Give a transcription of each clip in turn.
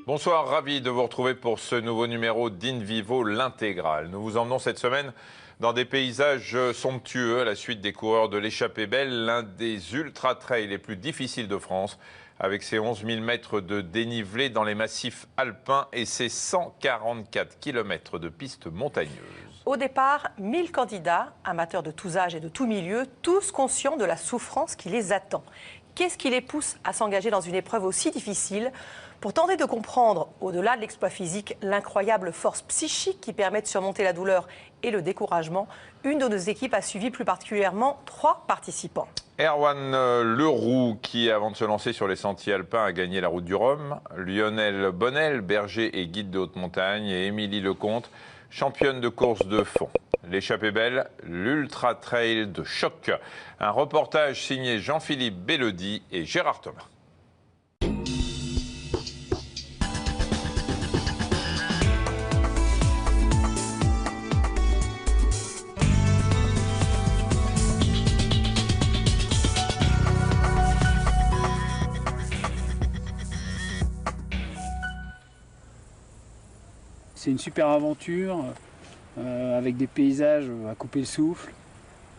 Bonsoir, ravi de vous retrouver pour ce nouveau numéro d'In Vivo, l'intégrale. Nous vous emmenons cette semaine dans des paysages somptueux à la suite des coureurs de l'Échappée Belle, l'un des ultra-trails les plus difficiles de France, avec ses 11 000 mètres de dénivelé dans les massifs alpins et ses 144 km de pistes montagneuses. Au départ, 1000 candidats, amateurs de tous âges et de tous milieux, tous conscients de la souffrance qui les attend. Qu'est-ce qui les pousse à s'engager dans une épreuve aussi difficile ? Pour tenter de comprendre, au-delà de l'exploit physique, l'incroyable force psychique qui permet de surmonter la douleur et le découragement, une de nos équipes a suivi plus particulièrement 3 participants. Erwan Leroux, qui avant de se lancer sur les sentiers alpins a gagné la route du Rhum. Lionel Bonnel, berger et guide de haute montagne. Et Émilie Lecomte, championne de course de fond. L'Échappée Belle, l'Ultra Trail de choc. Un reportage signé Jean-Philippe Bellody et Gérard Thomas. C'est une super aventure avec des paysages à couper le souffle.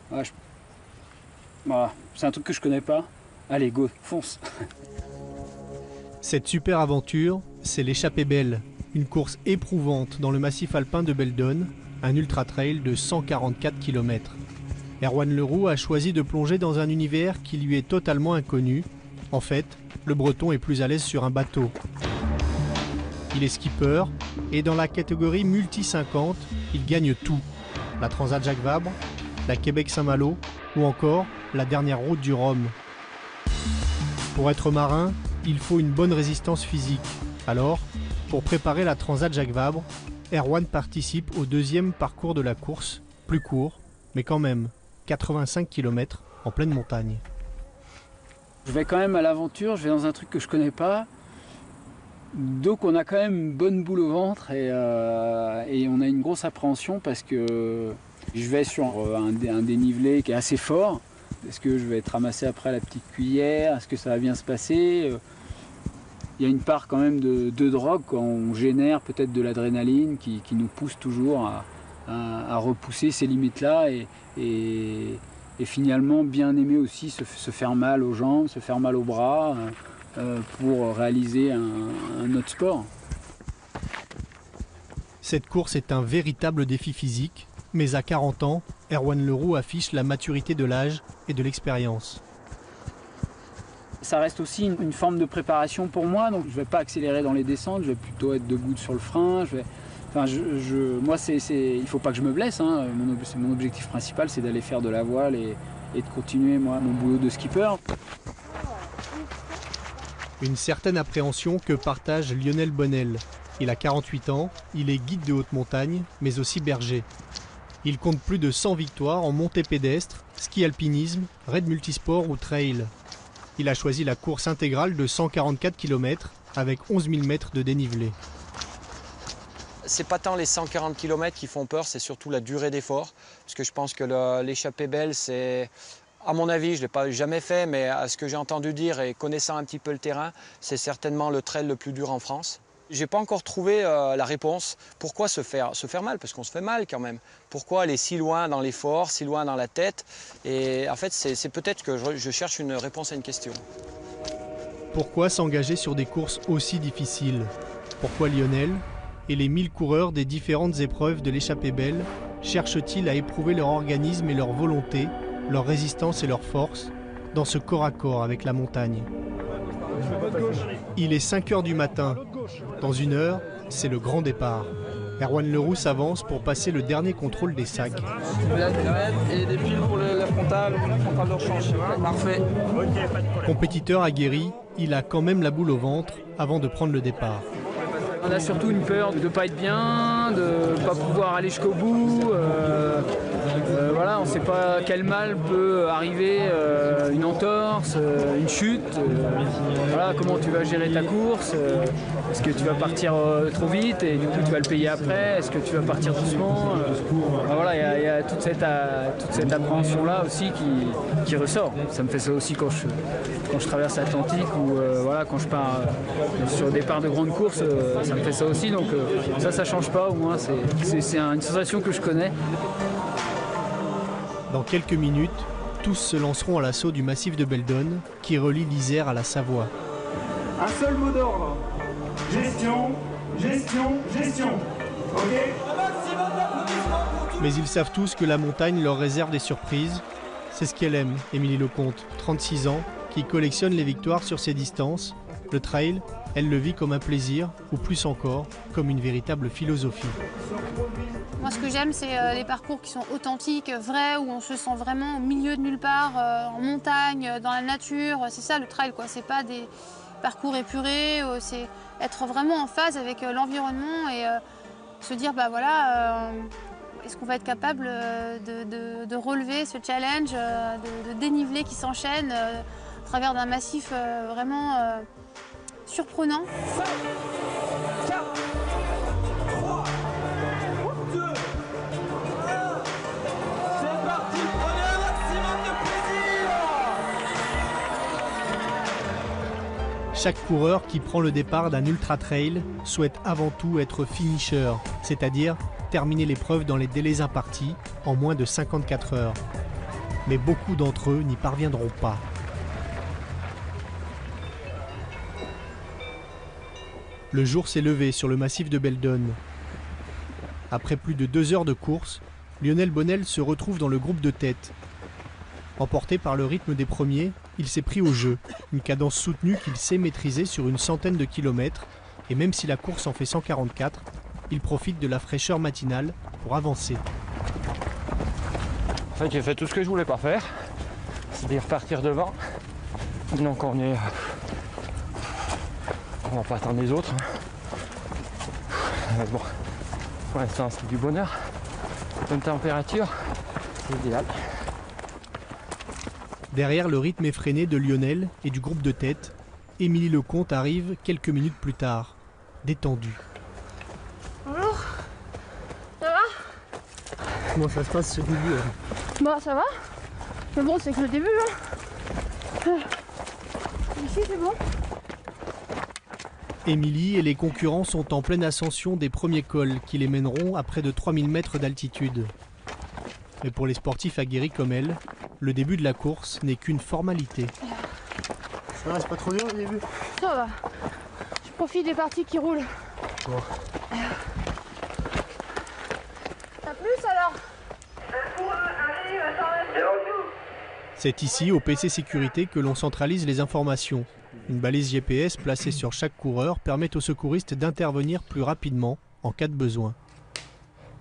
Voilà, c'est un truc que je connais pas. Allez, go, fonce. Cette super aventure, c'est l'Échappée Belle, une course éprouvante dans le massif alpin de Beldonne, un ultra-trail de 144 km. Erwan Leroux a choisi de plonger dans un univers qui lui est totalement inconnu. En fait, le Breton est plus à l'aise sur un bateau. Il est skipper et dans la catégorie multi-50, il gagne tout. La Transat Jacques Vabre, la Québec-Saint-Malo ou encore la dernière route du Rhum. Pour être marin, il faut une bonne résistance physique. Alors, pour préparer la Transat Jacques Vabre, Erwan participe au 2e parcours de la course, plus court, mais quand même 85 km en pleine montagne. Je vais quand même à l'aventure, je vais dans un truc que je connais pas. Donc on a quand même une bonne boule au ventre et on a une grosse appréhension parce que je vais sur un dénivelé qui est assez fort. Est-ce que je vais être ramassé après à la petite cuillère? Est-ce que ça va bien se passer? Il y a une part quand même de drogue quand on génère peut-être de l'adrénaline qui nous pousse toujours à repousser ces limites-là et finalement bien aimer aussi se faire mal aux jambes, se faire mal aux bras. Pour réaliser un autre sport. Cette course est un véritable défi physique, mais à 40 ans, Erwan Leroux affiche la maturité de l'âge et de l'expérience. Ça reste aussi une forme de préparation pour moi, donc je ne vais pas accélérer dans les descentes, je vais plutôt être debout sur le frein. Moi, il ne faut pas que je me blesse, hein. Mon objectif principal, c'est d'aller faire de la voile et de continuer mon boulot de skipper. Une certaine appréhension que partage Lionel Bonnel. Il a 48 ans, il est guide de haute montagne, mais aussi berger. Il compte plus de 100 victoires en montée pédestre, ski alpinisme, raid multisport ou trail. Il a choisi la course intégrale de 144 km avec 11 000 mètres de dénivelé. C'est pas tant les 140 km qui font peur, c'est surtout la durée d'effort. Parce que je pense que l'Échappée Belle, c'est... À mon avis, je ne l'ai pas jamais fait, mais à ce que j'ai entendu dire et connaissant un petit peu le terrain, c'est certainement le trail le plus dur en France. Je n'ai pas encore trouvé la réponse. Pourquoi se faire mal? Parce qu'on se fait mal quand même. Pourquoi aller si loin dans l'effort, si loin dans la tête? Et en fait, c'est peut-être que je cherche une réponse à une question. Pourquoi s'engager sur des courses aussi difficiles? Pourquoi Lionel et les 1000 coureurs des différentes épreuves de l'Échappée Belle cherchent-ils à éprouver leur organisme et leur volonté, leur résistance et leur force, dans ce corps à corps avec la montagne? Il est 5 h du matin. Dans 1 heure, c'est le grand départ. Erwan Leroux s'avance pour passer le dernier contrôle des sacs. Et des piles pour la frontale de rechange. Parfait. Compétiteur aguerri, il a quand même la boule au ventre avant de prendre le départ. On a surtout une peur de ne pas être bien, de ne pas pouvoir aller jusqu'au bout. Voilà, on ne sait pas quel mal peut arriver, une entorse, une chute. Voilà, comment tu vas gérer ta course. Est-ce que tu vas partir trop vite et du coup tu vas le payer après? Est-ce que tu vas partir doucement? Voilà, il y a toute cette appréhension-là aussi qui ressort. Ça me fait ça aussi quand je traverse l'Atlantique ou voilà, quand je pars sur des parts de grandes courses, ça me fait ça aussi. Donc ça change pas, au moins c'est une sensation que je connais. Dans quelques minutes, tous se lanceront à l'assaut du massif de Beldon qui relie l'Isère à la Savoie. Un seul mot d'ordre. Gestion, gestion, gestion. Ok ? Mais ils savent tous que la montagne leur réserve des surprises. C'est ce qu'elle aime, Émilie Lecomte, 36 ans, qui collectionne les victoires sur ces distances. Le trail, elle le vit comme un plaisir, ou plus encore, comme une véritable philosophie. Moi, ce que j'aime, c'est les parcours qui sont authentiques, vrais, où on se sent vraiment au milieu de nulle part, en montagne, dans la nature. C'est ça le trail, quoi. C'est pas des parcours épurés, c'est être vraiment en phase avec l'environnement et se dire, bah voilà, est-ce qu'on va être capable de relever ce challenge, de dénivelé qui s'enchaîne à travers d'un massif vraiment surprenant. 5, 4, 3, 2, 1. C'est parti, prenez un maximum de plaisir. Chaque coureur qui prend le départ d'un ultra-trail souhaite avant tout être finisher, c'est-à-dire terminer l'épreuve dans les délais impartis en moins de 54 heures. Mais beaucoup d'entre eux n'y parviendront pas. Le jour s'est levé sur le massif de Beldon. Après plus de 2 heures de course, Lionel Bonnel se retrouve dans le groupe de tête. Emporté par le rythme des premiers, il s'est pris au jeu, une cadence soutenue qu'il sait maîtriser sur une centaine de kilomètres, et même si la course en fait 144, il profite de la fraîcheur matinale pour avancer. En fait, j'ai fait tout ce que je voulais pas faire, c'est-à-dire partir devant. Donc on va pas attendre les autres. Mais bon, pour l'instant c'est du bonheur. Bonne température, c'est idéal. Derrière le rythme effréné de Lionel et du groupe de tête, Émilie Lecomte arrive quelques minutes plus tard, détendue. Bonjour. Ça va? Comment ça se passe ce début? Bah ça va. Mais bon, c'est que le début. Ici c'est bon. Émilie et les concurrents sont en pleine ascension des premiers cols qui les mèneront à près de 3000 mètres d'altitude. Mais pour les sportifs aguerris comme elle, le début de la course n'est qu'une formalité. Ça va, c'est pas trop dur au début? Ça va. Je profite des parties qui roulent. Bon. T'as plus alors? C'est ici, au PC Sécurité, que l'on centralise les informations. Une balise GPS placée sur chaque coureur permet aux secouristes d'intervenir plus rapidement en cas de besoin.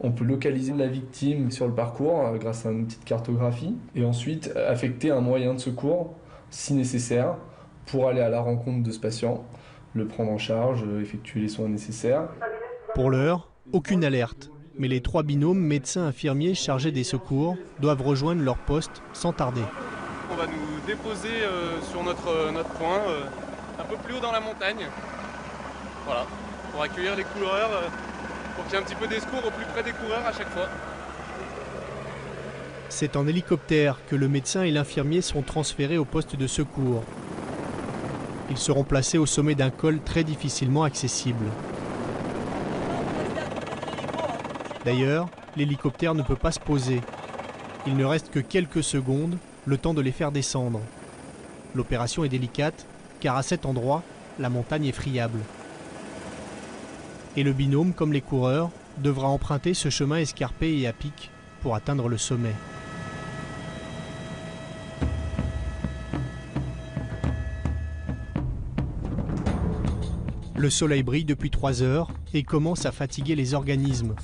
On peut localiser la victime sur le parcours grâce à une petite cartographie et ensuite affecter un moyen de secours si nécessaire pour aller à la rencontre de ce patient, le prendre en charge, effectuer les soins nécessaires. Pour l'heure, aucune alerte, mais les 3 binômes médecins-infirmiers chargés des secours doivent rejoindre leur poste sans tarder. On va nous déposer sur notre point, un peu plus haut dans la montagne, voilà, pour accueillir les coureurs, pour qu'il y ait un petit peu des secours au plus près des coureurs à chaque fois. C'est en hélicoptère que le médecin et l'infirmier sont transférés au poste de secours. Ils seront placés au sommet d'un col très difficilement accessible. D'ailleurs, l'hélicoptère ne peut pas se poser. Il ne reste que quelques secondes, le temps de les faire descendre. L'opération est délicate, car à cet endroit, la montagne est friable. Et le binôme, comme les coureurs, devra emprunter ce chemin escarpé et à pic pour atteindre le sommet. Le soleil brille depuis 3 heures et commence à fatiguer les organismes.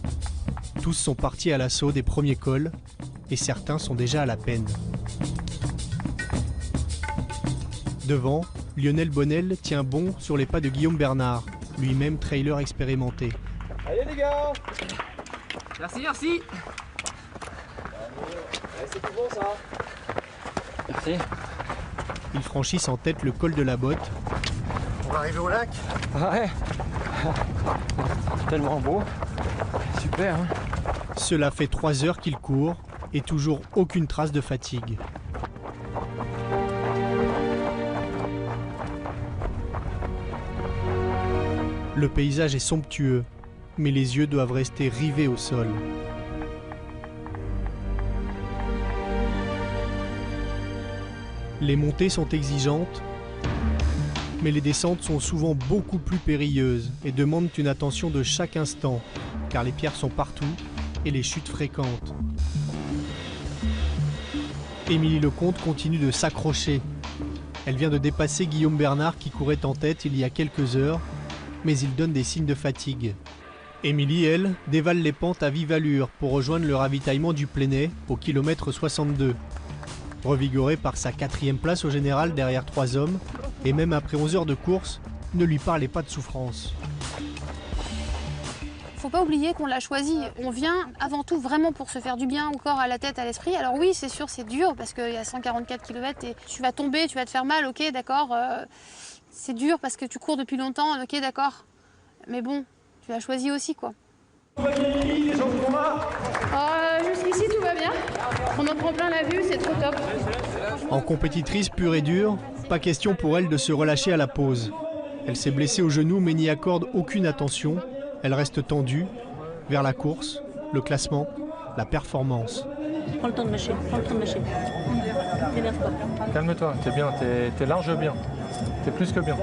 Tous sont partis à l'assaut des premiers cols et certains sont déjà à la peine. Devant, Lionel Bonnel tient bon sur les pas de Guillaume Bernard, lui-même trailer expérimenté. Allez les gars! Merci, merci. c'est tout bon ça. Merci. Ils franchissent en tête le col de la Botte. On va arriver au lac. Ouais. Tellement beau. Super. Hein. Cela fait 3 heures qu'ils courent et toujours aucune trace de fatigue. Le paysage est somptueux, mais les yeux doivent rester rivés au sol. Les montées sont exigeantes, mais les descentes sont souvent beaucoup plus périlleuses et demandent une attention de chaque instant, car les pierres sont partout et les chutes fréquentes. Émilie Lecomte continue de s'accrocher. Elle vient de dépasser Guillaume Bernard qui courait en tête il y a quelques heures, mais il donne des signes de fatigue. Émilie, elle, dévale les pentes à vive allure pour rejoindre le ravitaillement du Plénay au kilomètre 62. Revigorée par sa 4e place au général derrière 3 hommes, et même après 11 heures de course, ne lui parlez pas de souffrance. Faut pas oublier qu'on l'a choisi. On vient avant tout vraiment pour se faire du bien au corps, à la tête, à l'esprit. Alors oui, c'est sûr, c'est dur parce qu'il y a 144 km et tu vas tomber, tu vas te faire mal, ok, d'accord. C'est dur parce que tu cours depuis longtemps, ok, d'accord. Mais bon, tu l'as choisi aussi, quoi. Tout va bien, Émilie, les gens de combat? Jusqu'ici, tout va bien. On en prend plein la vue, c'est trop top. En compétitrice pure et dure, pas question pour elle de se relâcher à la pause. Elle s'est blessée au genou mais n'y accorde aucune attention. Elle reste tendue vers la course, le classement, la performance. Prends le temps de mâcher, T'énerve pas. Calme-toi, t'es bien, t'es large bien. T'es plus que bien.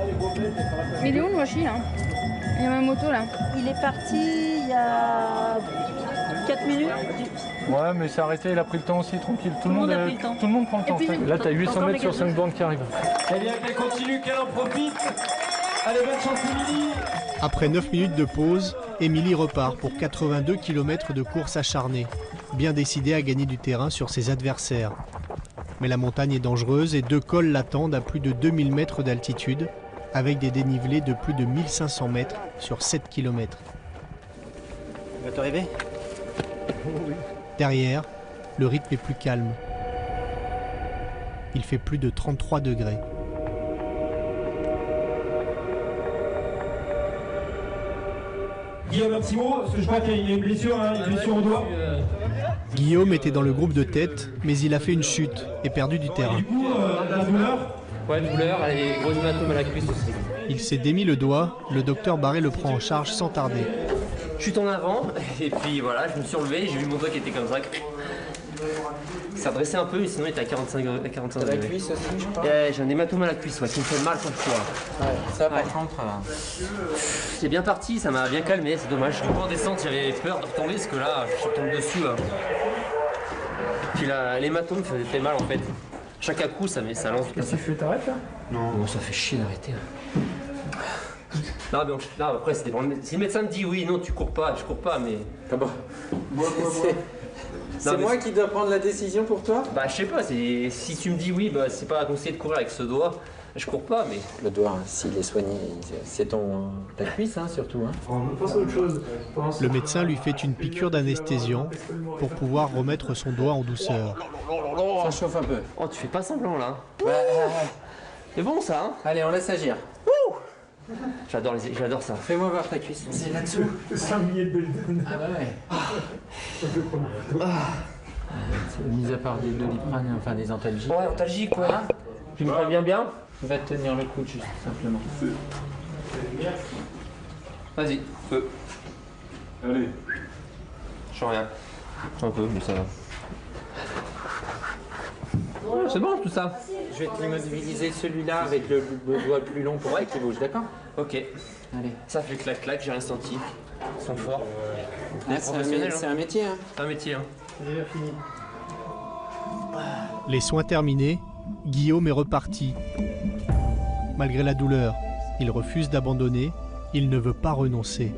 Mais il est où le Washi là? Il y a ma moto là. Il est parti il y a 4 minutes. Ouais, mais c'est arrêté, il a pris le temps aussi, tranquille. Tout le monde prend le temps. Là, t'as 800 mètres sur 5 bornes qui arrivent. Eh bien, qu'elle continue, qu'elle en profite. Allez, bonne chance, Émilie. Après 9 minutes de pause, Émilie repart pour 82 km de course acharnée, bien décidée à gagner du terrain sur ses adversaires. Mais la montagne est dangereuse et 2 cols l'attendent à plus de 2000 mètres d'altitude, avec des dénivelés de plus de 1500 mètres sur 7 km. Tu vas te rêver? Derrière, le rythme est plus calme. Il fait plus de 33 degrés. Guillaume, un petit mot, parce que je crois qu'il y a une blessure, hein, une blessure au doigt. Guillaume était dans le groupe de tête, mais il a fait une chute et perdu du terrain. Du coup, la douleur? Ouais, douleur, et gros hématome à la cuisse aussi. Il s'est démis le doigt, le docteur Barré le prend en charge sans tarder. Chute en avant, et puis voilà, je me suis relevé, j'ai vu mon doigt qui était comme ça. Il s'est redressé un peu, mais sinon il était à 45 degrés. La cuisse aussi, je crois. J'ai un hématome à la cuisse, ouais, qui me fait mal quand je cours. Ouais, ça par contre... C'est bien parti, ça m'a bien calmé, c'est dommage. En descente, j'avais peur de retomber, parce que là, je retombe dessus. Là. Puis l'hématome fait mal en fait. Chaque coup, ça lance. Qu'est-ce que tu fais? T'arrêtes là? Non, ça fait chier d'arrêter. Non, mais non, après, c'est dépend. Si le médecin me dit oui, non, tu cours pas, je cours pas, mais. Ah bon. C'est moi qui dois prendre la décision pour toi? Bah, je sais pas, si tu me dis oui, bah, c'est pas conseillé de courir avec ce doigt, je cours pas, mais. Le doigt, s'il est soigné, c'est ta cuisse, hein, surtout. Hein. On pense à autre chose. Le médecin lui fait une piqûre d'anesthésiant pour pouvoir remettre son doigt en douceur. Ça chauffe un peu. Oh, tu fais pas semblant là. C'est bon ça, hein? Allez, on laisse agir. J'adore ça. Fais-moi voir ta cuisse. C'est là-dessous. 5 milliers de Belden. Ah bah ouais. Mis à part des Doliprane, enfin des antalgiques. Ouais, antalgique, ouais. Tu me préviens bien? Tu vas te tenir le coude, juste simplement. Vas-y, feu. Allez. Je sens rien. Un peu, mais ça va. C'est bon tout ça. Je vais te l'immobiliser celui-là avec le doigt plus long pour qu'il bouge, d'accord? Ok. Allez. Ça fait clac-clac, j'ai rien senti. Ils sont forts. C'est un métier, hein? C'est un métier, hein. Déjà fini. Les soins terminés, Guillaume est reparti. Malgré la douleur, il refuse d'abandonner, il ne veut pas renoncer.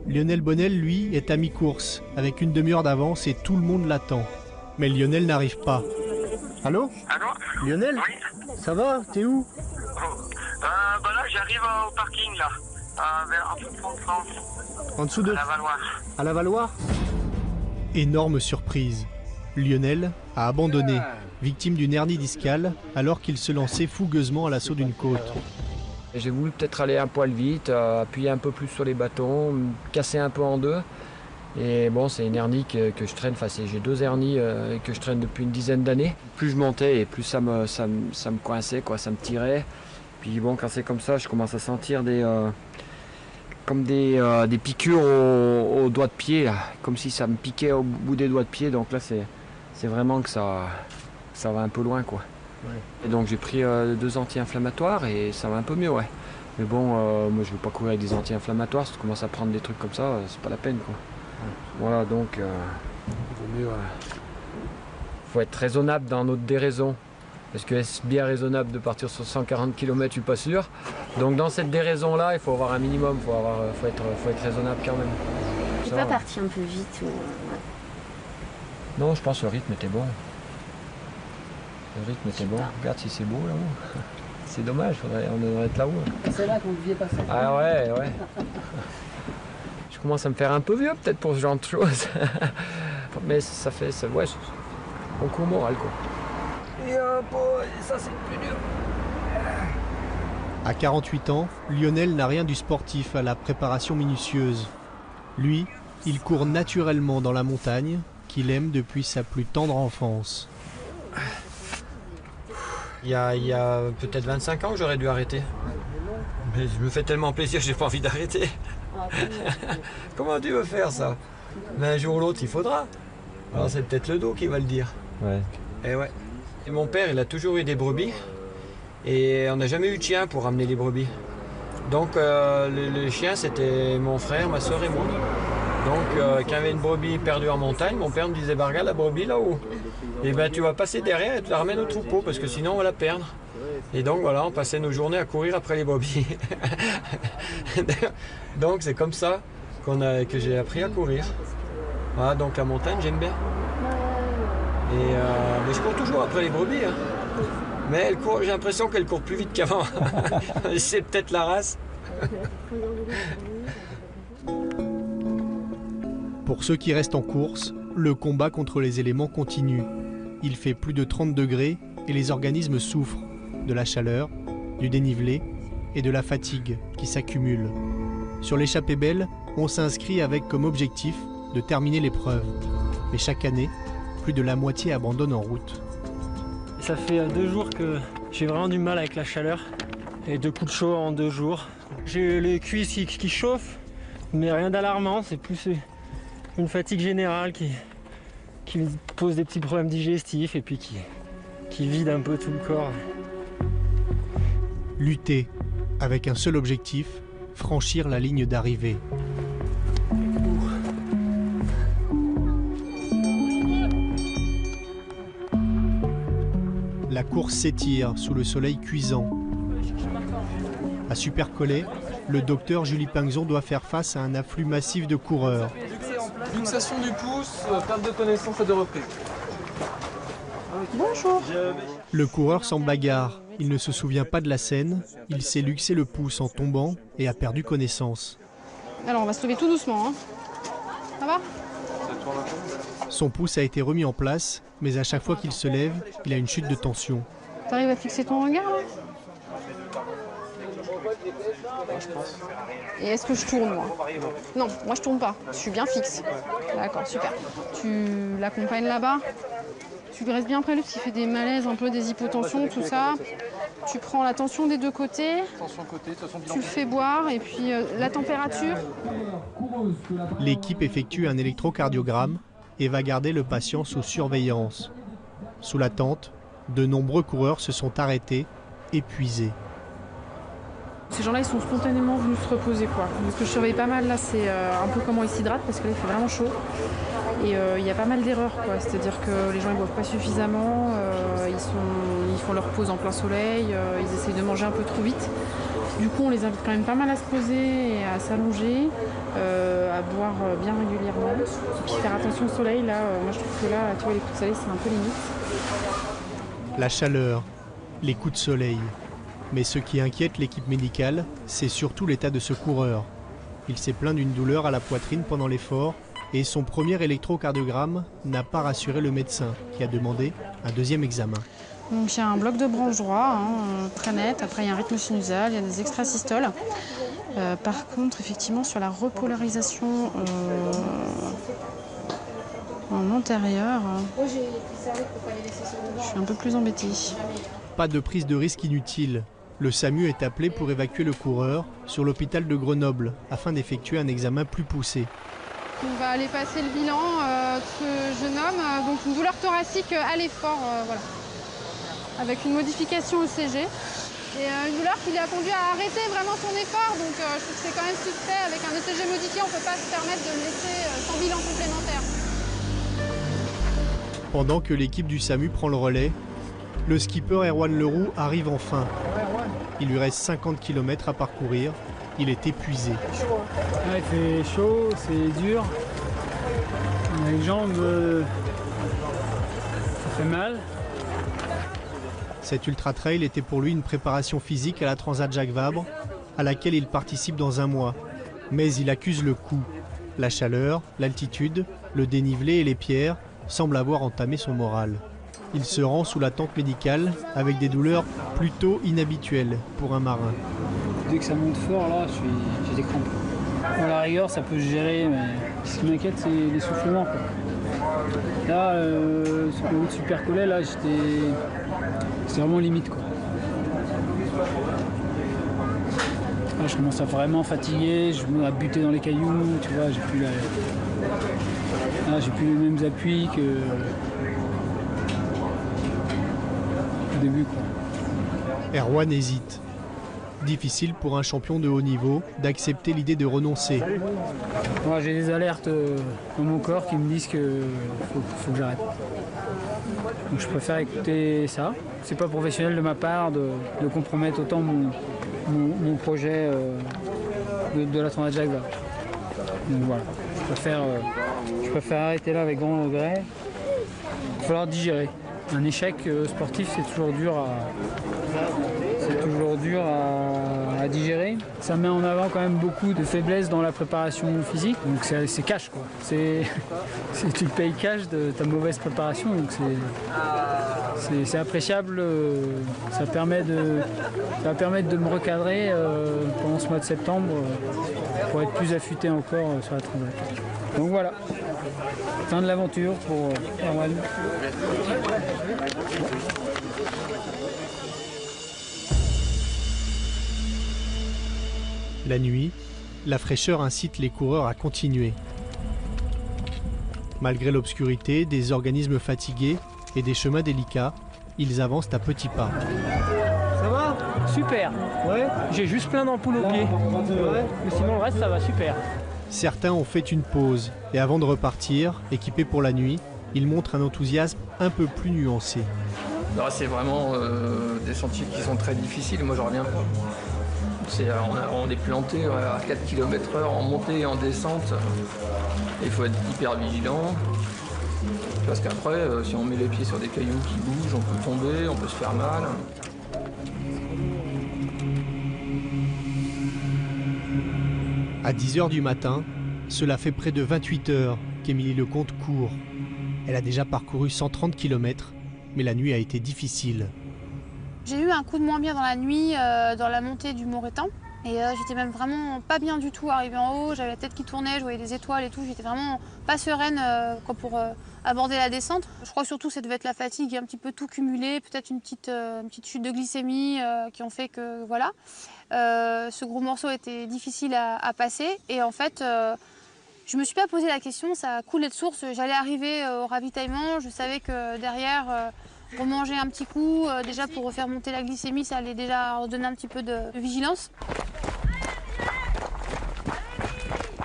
Lionel Bonnel, lui, est à mi-course, avec une demi-heure d'avance et tout le monde l'attend. Mais Lionel n'arrive pas. Allô? Allô? Lionel? Oui? Ça va? T'es où? Bah là, j'arrive au parking, là. En dessous de France. En dessous de... À la Valoire. À la Valoire? Énorme surprise. Lionel a abandonné, victime d'une hernie discale, alors qu'il se lançait fougueusement à l'assaut d'une côte. J'ai voulu peut-être aller un poil vite, appuyer un peu plus sur les bâtons, me casser un peu en deux. Et bon, c'est une hernie que je traîne, j'ai 2 hernies que je traîne depuis une dizaine d'années. Plus je montais et plus ça me coinçait, quoi, ça me tirait. Puis bon, quand c'est comme ça, je commence à sentir des piqûres aux doigts de pied, là, comme si ça me piquait au bout des doigts de pied. Donc là, c'est vraiment que ça va un peu loin, quoi. Ouais. Et donc j'ai pris 2 anti-inflammatoires et ça va un peu mieux, ouais. Mais bon, moi je veux pas courir avec des anti-inflammatoires, si tu commences à prendre des trucs comme ça, c'est pas la peine, quoi. Voilà, donc il vaut mieux. Faut être raisonnable dans notre déraison. Parce que est-ce bien raisonnable de partir sur 140 km, je suis pas sûr. Donc dans cette déraison-là, il faut avoir un minimum, faut être raisonnable quand même. Tu n'es pas parti un peu vite ou... Non, je pense que le rythme était bon. Le rythme était bon. Regarde si c'est beau là-haut. C'est dommage, on devrait être là-haut. C'est là qu'on devait passer. Ah ouais. Je commence à me faire un peu vieux peut-être pour ce genre de choses. Mais ça fait, ouais, bon coup au moral, quoi. Et ça c'est plus dur. À 48 ans, Lionel n'a rien du sportif à la préparation minutieuse. Lui, il court naturellement dans la montagne, qu'il aime depuis sa plus tendre enfance. Il y a peut-être 25 ans que j'aurais dû arrêter. Mais je me fais tellement plaisir que j'ai pas envie d'arrêter. Comment tu veux faire ça? Mais un jour ou l'autre, il faudra. Alors c'est peut-être le dos qui va le dire. Ouais. Et ouais. Et mon père, il a toujours eu des brebis. Et on n'a jamais eu de chien pour ramener les brebis. Donc le chien, c'était mon frère, ma soeur et moi. Donc quand il y avait une brebis perdue en montagne, mon père me disait, bah, regarde la brebis là-haut. Et ben tu vas passer derrière et tu la ramènes au troupeau parce que sinon on va la perdre. Et donc voilà, on passait nos journées à courir après les brebis. Donc c'est comme ça que j'ai appris à courir. Voilà, donc la montagne, j'aime bien. Et mais je cours toujours après les brebis. Hein. Mais j'ai l'impression qu'elle court plus vite qu'avant. C'est peut-être la race. Pour ceux qui restent en course, le combat contre les éléments continue. Il fait plus de 30 degrés et les organismes souffrent de la chaleur, du dénivelé et de la fatigue qui s'accumulent. Sur l'échappée belle, on s'inscrit avec comme objectif de terminer l'épreuve. Mais chaque année, plus de la moitié abandonne en route. Ça fait 2 jours que j'ai vraiment du mal avec la chaleur et 2 coups de chaud en 2 jours. J'ai les cuisses qui chauffent, mais rien d'alarmant, c'est plus une fatigue générale qui me pose des petits problèmes digestifs et puis qui vide un peu tout le corps. Lutter avec un seul objectif, franchir la ligne d'arrivée. La course s'étire sous le soleil cuisant. À Supercollet, le docteur Julie Pinxon doit faire face à un afflux massif de coureurs. Luxation du pouce, perte de connaissance à 2 reprises. Bonjour. Le coureur s'en bagarre. Il ne se souvient pas de la scène. Il s'est luxé le pouce en tombant et a perdu connaissance. Alors on va se lever tout doucement. Hein. Ça va? Son pouce a été remis en place, mais à chaque fois qu'il se lève, il a une chute de tension. T'arrives à fixer ton regard là? Et est-ce que je tourne moi? Non, moi je tourne pas. Je suis bien fixe. D'accord, super. Tu l'accompagnes là-bas. Tu restes bien près de lui parce qu'il fait des malaises, un peu des hypotensions, tout ça. Tu prends la tension des 2 côtés. Tu le fais boire et puis la température. L'équipe effectue un électrocardiogramme et va garder le patient sous surveillance. Sous la tente, de nombreux coureurs se sont arrêtés, épuisés. Ces gens-là, ils sont spontanément venus se reposer, quoi. Ce que je surveille pas mal, là, c'est un peu comment ils s'hydratent, parce que là, il fait vraiment chaud. Et il y a pas mal d'erreurs, quoi. C'est-à-dire que les gens, ils boivent pas suffisamment, ils font leur pause en plein soleil, ils essayent de manger un peu trop vite. Du coup, on les invite quand même pas mal à se poser et à s'allonger, à boire bien régulièrement. Et puis faire attention au soleil, là, moi, je trouve que là, tu vois, les coups de soleil, c'est un peu limite. La chaleur, les coups de soleil. Mais ce qui inquiète l'équipe médicale, c'est surtout l'état de ce coureur. Il s'est plaint d'une douleur à la poitrine pendant l'effort et son premier électrocardiogramme n'a pas rassuré le médecin qui a demandé un deuxième examen. Donc il y a un bloc de branche droit, très net, après il y a un rythme sinusal, il y a des extrasystoles. Par contre, effectivement, sur la repolarisation en antérieur, je suis un peu plus embêtée. Pas de prise de risque inutile. Le SAMU est appelé pour évacuer le coureur sur l'hôpital de Grenoble afin d'effectuer un examen plus poussé. On va aller passer le bilan de ce jeune homme, donc une douleur thoracique à l'effort, voilà, avec une modification ECG. Et une douleur qui lui a conduit à arrêter vraiment son effort, donc je trouve que c'est quand même suspect. Avec un ECG modifié, on ne peut pas se permettre de le laisser sans bilan complémentaire. Pendant que l'équipe du SAMU prend le relais, le skipper Erwan Leroux arrive enfin. Il lui reste 50 km à parcourir. Il est épuisé. Ouais, il fait chaud, c'est dur. On a les jambes, ça fait mal. Cet ultra-trail était pour lui une préparation physique à la Transat Jacques Vabre, à laquelle il participe dans un mois. Mais il accuse le coup. La chaleur, l'altitude, le dénivelé et les pierres semblent avoir entamé son moral. Il se rend sous la tente médicale avec des douleurs plutôt inhabituelles pour un marin. Dès que ça monte fort, là, j'ai des crampes. À la rigueur, ça peut se gérer, mais ce qui m'inquiète, c'est l'essoufflement. Là, sur le haut de Supercollet, là, c'est vraiment limite, quoi. Là, je commence à vraiment fatiguer, je me suis buté dans les cailloux, tu vois, j'ai plus les mêmes appuis que au début, quoi. Erwan hésite. Difficile pour un champion de haut niveau d'accepter l'idée de renoncer. Moi, j'ai des alertes dans mon corps qui me disent qu'il faut que j'arrête. Donc je préfère écouter ça. C'est pas professionnel de ma part de compromettre autant mon projet de la Transat Jacques Vabre. Donc voilà, je préfère arrêter là avec grand regret. Il va falloir digérer. Un échec sportif, c'est toujours dur à digérer. Ça met en avant quand même beaucoup de faiblesses dans la préparation physique. Donc c'est cash, quoi. Tu payes cash de ta mauvaise préparation. Donc c'est appréciable. Ça va permettre de me recadrer pendant ce mois de septembre pour être plus affûté encore sur la Transat. Donc voilà. Fin de l'aventure pour Erwan. La nuit, la fraîcheur incite les coureurs à continuer. Malgré l'obscurité, des organismes fatigués et des chemins délicats, ils avancent à petits pas. Ça va? Super. Ouais. J'ai juste plein d'ampoules aux pieds. Ouais. Mais sinon le reste ça va super. Certains ont fait une pause et avant de repartir, équipés pour la nuit, ils montrent un enthousiasme un peu plus nuancé. C'est vraiment des sentiers qui sont très difficiles, moi je reviens pas. On est planté à 4 km/h en montée et en descente. Il faut être hyper vigilant. Parce qu'après, si on met les pieds sur des cailloux qui bougent, on peut tomber, on peut se faire mal. À 10h du matin, cela fait près de 28 heures qu'Émilie Lecomte court. Elle a déjà parcouru 130 km, mais la nuit a été difficile. J'ai eu un coup de moins bien dans la nuit, dans la montée du Moretan. Et j'étais même vraiment pas bien du tout arrivée en haut. J'avais la tête qui tournait, je voyais des étoiles et tout. J'étais vraiment pas sereine pour aborder la descente. Je crois surtout que ça devait être la fatigue, un petit peu tout cumulé. Peut-être une petite chute de glycémie qui ont fait que voilà. Ce gros morceau était difficile à passer. Et en fait, je me suis pas posé la question, ça coulait de source. J'allais arriver au ravitaillement. Je savais que derrière... remanger un petit coup, déjà pour refaire monter la glycémie, ça allait déjà redonner un petit peu de vigilance.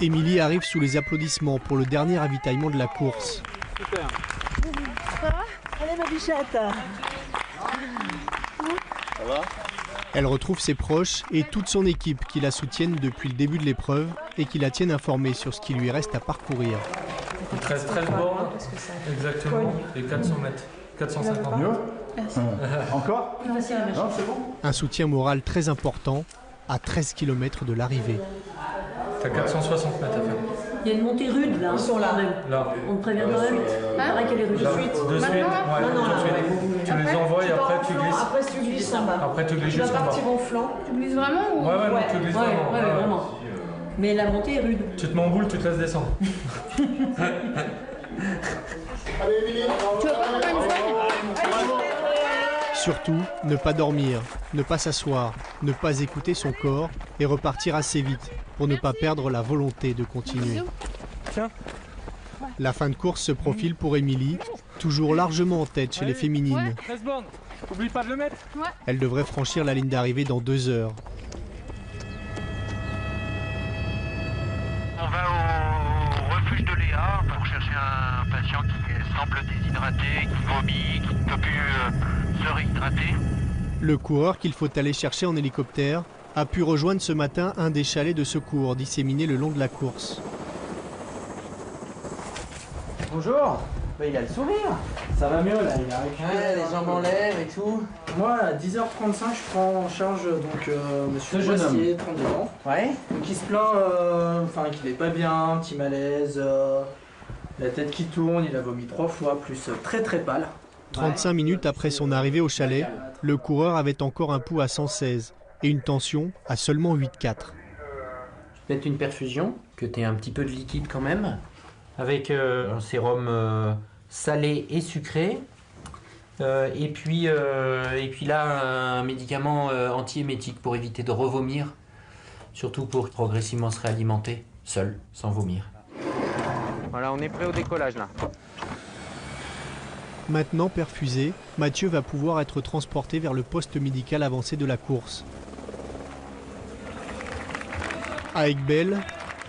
Émilie arrive sous les applaudissements pour le dernier ravitaillement de la course. Super. Ça va? Allez ma bichette. Ça va? Elle retrouve ses proches et toute son équipe qui la soutiennent depuis le début de l'épreuve et qui la tiennent informée sur ce qui lui reste à parcourir. Il te reste 13 bornes, exactement, et 400 mètres. 450. Mieux. Encore? Non, c'est bon. Un soutien moral très important à 13 km de l'arrivée. T'as 460 mètres à faire. Il y a une montée rude là. Ils sont là. On te prévient quand même. Il paraît qu'elle est rude. De suite, tu les envoies et après tu glisses. Après tu glisses en bas. Après tu glisses Tu vas jusqu'en bas. partir en flanc. Tu glisses vraiment ou... Ouais, tu glisses vraiment. Ouais, vraiment. Mais la montée est rude. Tu te mets en boule, tu te laisses descendre. Surtout, ne pas dormir, ne pas s'asseoir, ne pas écouter son corps et repartir assez vite pour ne pas perdre la volonté de continuer. Tiens. La fin de course se profile pour Émilie, toujours largement en tête chez les féminines. 13 bornes. Oublie pas de le mettre. Elle devrait franchir la ligne d'arrivée dans 2 heures. On va au refuge de Léa pour chercher un patient qui semble déshydraté, qui vomit, qui ne peut plus se réhydrater. Le coureur qu'il faut aller chercher en hélicoptère a pu rejoindre ce matin un des chalets de secours disséminés le long de la course. Bonjour. Bah, il a le sourire. Ça va mieux là, il a récupéré les jambes en l'air et tout. Moi à 10h35 je prends en charge donc monsieur Boissier, 32 ans. Ouais. Donc il se plaint qu'il est pas bien, petit malaise, la tête qui tourne, il a vomi 3 fois, plus très très pâle. 35 minutes après son arrivée au chalet, le coureur avait encore un pouls à 116 et une tension à seulement 8,4. Peut-être une perfusion, que tu aies un petit peu de liquide quand même, avec un sérum salé et sucré, et puis là un médicament antiémétique pour éviter de revomir, surtout pour progressivement se réalimenter seul, sans vomir. Voilà, on est prêt au décollage là. Maintenant perfusé, Mathieu va pouvoir être transporté vers le poste médical avancé de la course. À Aiguebelle,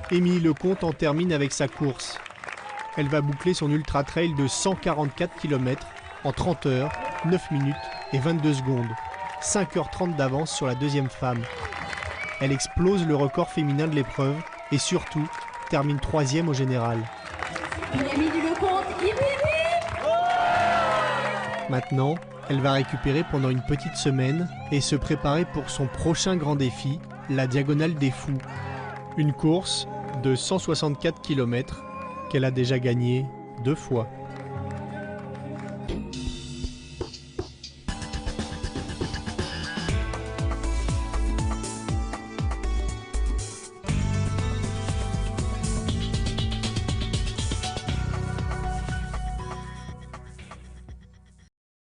Émilie Lecomte en termine avec sa course. Elle va boucler son ultra-trail de 144 km en 30 heures, 9 minutes et 22 secondes. 5h30 d'avance sur la deuxième femme. Elle explose le record féminin de l'épreuve et surtout termine 3e au général. Émilie Lecomte, Maintenant, elle va récupérer pendant une petite semaine et se préparer pour son prochain grand défi, la Diagonale des Fous. Une course de 164 km qu'elle a déjà gagnée 2 fois.